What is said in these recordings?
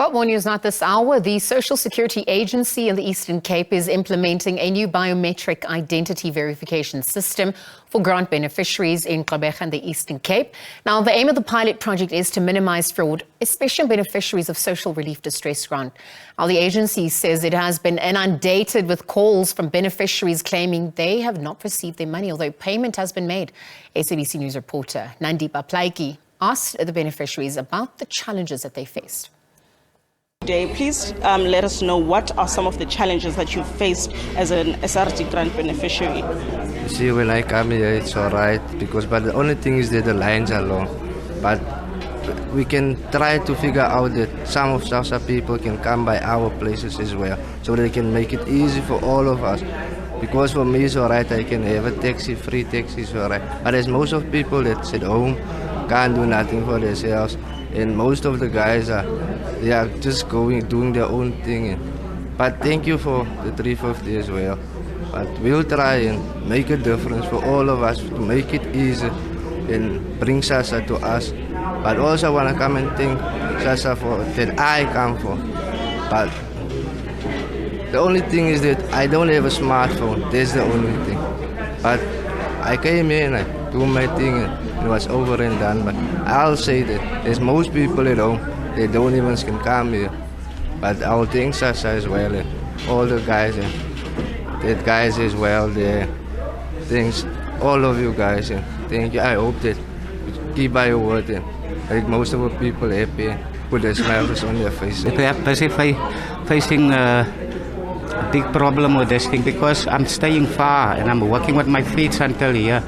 Well, more news not this hour. The Social Security Agency in the Eastern Cape is implementing a new biometric identity verification system for grant beneficiaries in Gqeberha and the Eastern Cape. Now, the aim of the pilot project is to minimize fraud, especially beneficiaries of social relief distress grant. Now, the agency says it has been inundated with calls from beneficiaries claiming they have not received their money, although payment has been made. SABC News reporter Nandipha Plaatjie asked the beneficiaries about the challenges that they faced. Today, please let us know what are some of the challenges that you faced as an SRD grant beneficiary. You see, when I come here, it's all right, but the only thing is that the lines are long. But we can try to figure out that some of SASSA people can come by our places as well, so they can make it easy for all of us. Because for me, it's all right, I can have a taxi, free taxi, it's all right. But there's most of people that's at home, can't do nothing for themselves. And most of the guys they are just doing their own thing. But thank you for the 350 as well. But we'll try and make a difference for all of us to make it easy and bring SASSA to us. But also I want to come and thank SASSA for that I come for. But the only thing is that I don't have a smartphone. That's the only thing. But I came here and I do my thing and it was over and done. But I'll say that there's most people at home, they don't even can come here. But I'll thank SASSA as well and all the guys and that guys as well there. Thanks all of you guys and thank you. I hope that you keep by your word and make most of the people happy and put their smiles on their faces. We are basically facing a big problem with this thing because I'm staying far and I'm working with my feet until here.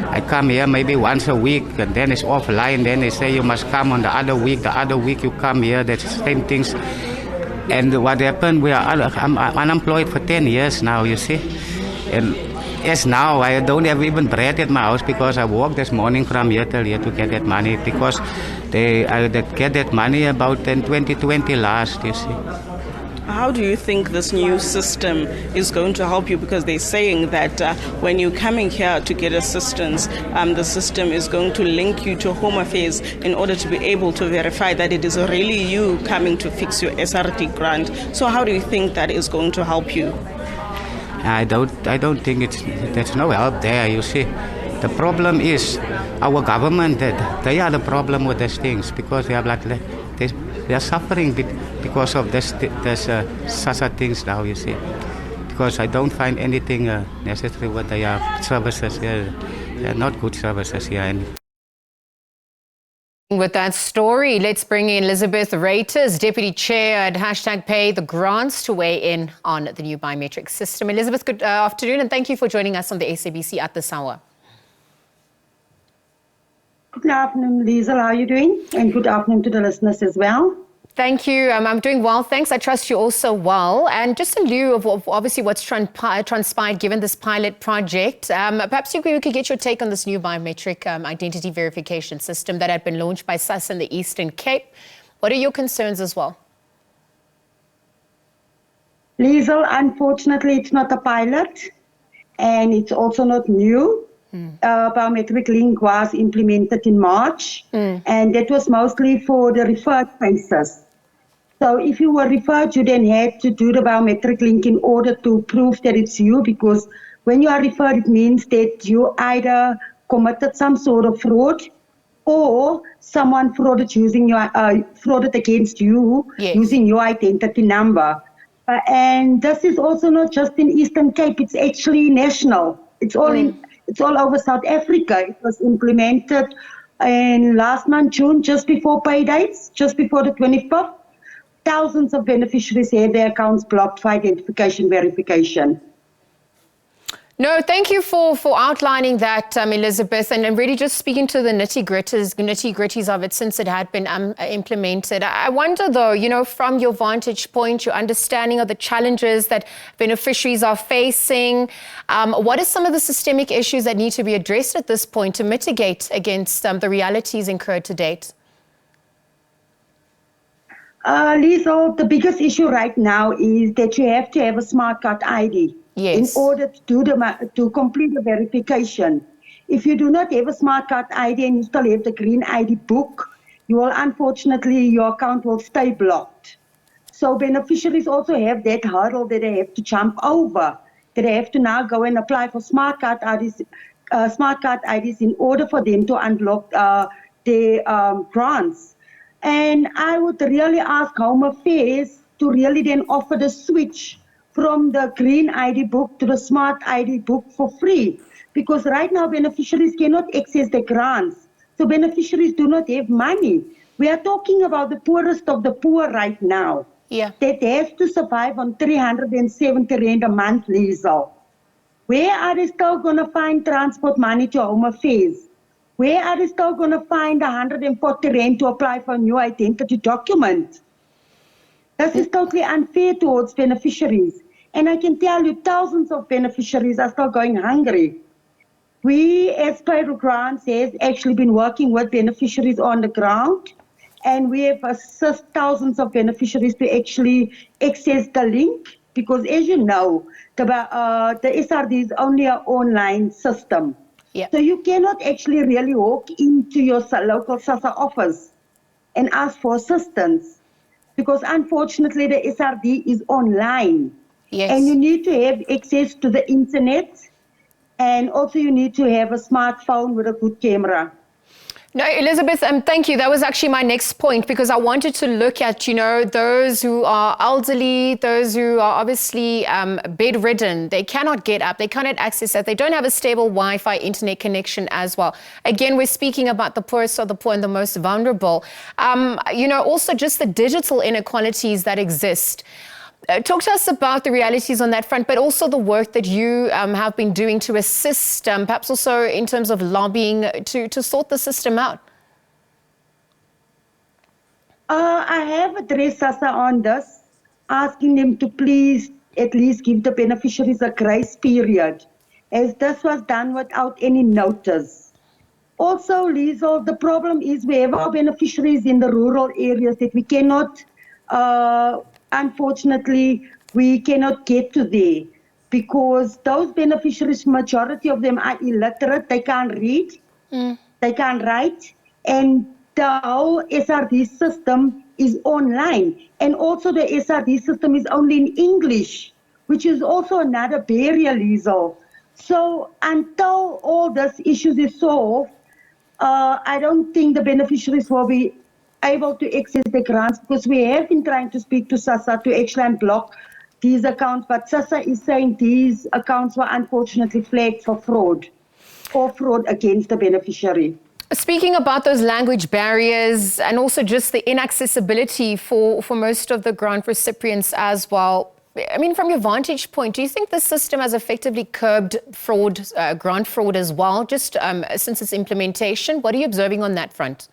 I come here maybe once a week and then it's offline. Then they say you must come on the other week you come here. That's the same things. And what happened, I'm unemployed for 10 years now, you see. And yes, now I don't have even bread at my house because I walked this morning from here till here to get that money because I get that money about in 2020 last, you see. How do you think this new system is going to help you? Because they're saying that when you're coming here to get assistance, the system is going to link you to Home Affairs in order to be able to verify that it is really you coming to fix your SRD grant. So how do you think that is going to help you? I don't think there's no help there, you see. The problem is our government, they are the problem with these things because they are suffering because of this SASSA things now, you see. Because I don't find anything necessary with their services here. They are not good services here. With that story, let's bring in Elizabeth Raiters Deputy Chair at #PayTheGrants to weigh in on the new biometric system. Elizabeth, good afternoon and thank you for joining us on the SABC at this hour. Good afternoon, Liesel. How are you doing? And good afternoon to the listeners as well. Thank you. I'm doing well, thanks. I trust you also well. And just in lieu of obviously what's transpired given this pilot project, perhaps we could get your take on this new biometric identity verification system that had been launched by SASSA in the Eastern Cape. What are your concerns as well? Liesel, unfortunately, it's not a pilot and it's also not new. Biometric link was implemented in March and that was mostly for the referred cases. So if you were referred, you then had to do the biometric link in order to prove that it's you, because when you are referred, it means that you either committed some sort of fraud or someone frauded against you, yes, using your identity number. And this is also not just in Eastern Cape, it's actually national. It's all over South Africa. It was implemented in last month, June, just before pay dates, just before the 25th. Thousands of beneficiaries had their accounts blocked for identification verification. No, thank you for outlining that, Elizabeth, and really just speaking to the nitty-gritties of it since it had been implemented. I wonder, though, from your vantage point, your understanding of the challenges that beneficiaries are facing, what are some of the systemic issues that need to be addressed at this point to mitigate against the realities incurred to date? Liesel, the biggest issue right now is that you have to have a smart card ID. Yes. In order to complete the verification. If you do not have a smart card ID and you still have the green ID book, you will unfortunately, your account will stay blocked. So beneficiaries also have that hurdle that they have to jump over, that they have to now go and apply for smart card IDs in order for them to unlock their grants. And I would really ask Home Affairs to really then offer the switch from the green ID book to the smart ID book for free. Because right now beneficiaries cannot access the grants. So beneficiaries do not have money. We are talking about the poorest of the poor right now. Yeah. That has to survive on 370 Rand a month, Liesl. Where are they still going to find transport money to Home Affairs? Where are they still going to find 140 Rand to apply for a new identity document? This is totally unfair towards beneficiaries. And I can tell you thousands of beneficiaries are still going hungry. We, as Payroll Grants, has actually been working with beneficiaries on the ground, and we have assisted thousands of beneficiaries to actually access the link, because as you know, the SRD is only an online system. Yeah. So you cannot actually really walk into your local SASSA office and ask for assistance, because unfortunately the SRD is online. Yes. And you need to have access to the internet, and also you need to have a smartphone with a good camera. No, Elizabeth, thank you. That was actually my next point, because I wanted to look at, those who are elderly, those who are obviously bedridden. They cannot get up. They cannot access that. They don't have a stable Wi-Fi internet connection as well. Again, we're speaking about the poorest of the poor and the most vulnerable. Also just the digital inequalities that exist. Talk to us about the realities on that front, but also the work that you have been doing to assist, perhaps also in terms of lobbying to sort the system out. I have addressed SASSA on this, asking them to please at least give the beneficiaries a grace period, as this was done without any notice. Also, Liesl, the problem is we have our beneficiaries in the rural areas that we cannot unfortunately, we cannot get to there, because those beneficiaries, majority of them are illiterate. They can't read, they can't write, and the whole SRD system is online. And also the SRD system is only in English, which is also another barrier, Liesl. So until all these issues is solved, I don't think the beneficiaries will be able to access the grants, because we have been trying to speak to SASSA to actually unblock these accounts, but SASSA is saying these accounts were unfortunately flagged for fraud or fraud against the beneficiary. Speaking about those language barriers and also just the inaccessibility for most of the grant recipients as well, I mean, from your vantage point, do you think the system has effectively curbed fraud, grant fraud as well, just since its implementation? What are you observing on that front?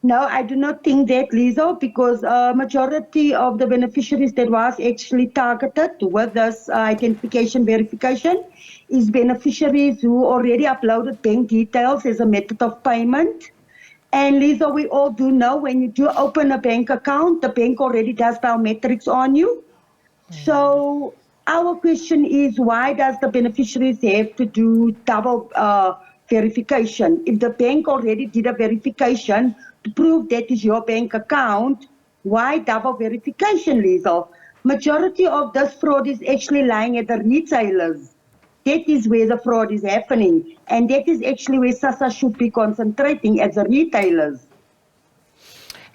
No, I do not think that, Liesl, because majority of the beneficiaries that was actually targeted with this identification verification is beneficiaries who already uploaded bank details as a method of payment. And Liesl, we all do know when you do open a bank account, the bank already does biometrics on you. So our question is, why does the beneficiaries have to do double verification? If the bank already did a verification to prove that is your bank account, why double verification, Liesl? Majority of this fraud is actually lying at the retailers. That is where the fraud is happening. And that is actually where SASSA should be concentrating, as the retailers.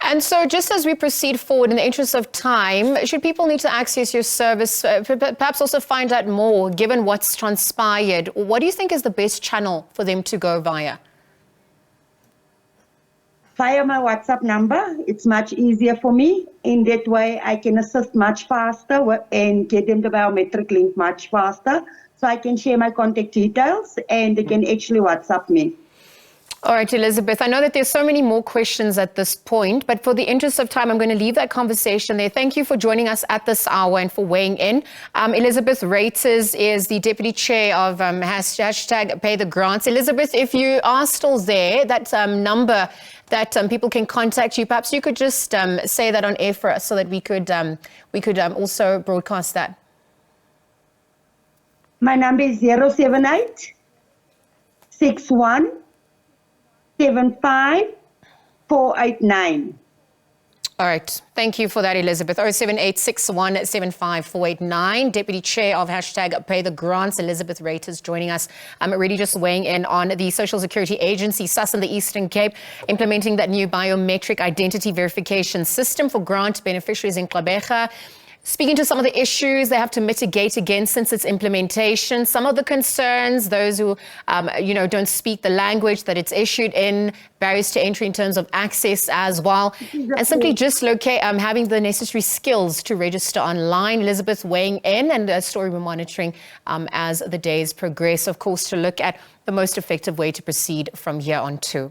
And so just as we proceed forward, in the interest of time, should people need to access your service, perhaps also find out more, given what's transpired, what do you think is the best channel for them to go via? Via my WhatsApp number. It's much easier for me. In that way, I can assist much faster and get them the biometric link much faster. So I can share my contact details and they can actually WhatsApp me. All right, Elizabeth, I know that there's so many more questions at this point, but for the interest of time, I'm going to leave that conversation there. Thank you for joining us at this hour and for weighing in. Elizabeth Raiters is the Deputy Chair of hashtag Pay the Grants. Elizabeth, if you are still there, that number that people can contact you, perhaps you could just say that on air for us so that we could also broadcast that. My number is 078 61 75 489. All right. Thank you for that, Elizabeth. 07861754889. Deputy Chair of #PayTheGrants, Elizabeth Raiters, joining us. Already just weighing in on the Social Security Agency, SASSA in the Eastern Cape, implementing that new biometric identity verification system for grant beneficiaries in Gqeberha. Speaking to some of the issues they have to mitigate against since its implementation, some of the concerns, those who, don't speak the language that it's issued in, barriers to entry in terms of access as well, and simply just having the necessary skills to register online. Elizabeth weighing in, and a story we're monitoring as the days progress, of course, to look at the most effective way to proceed from here on too.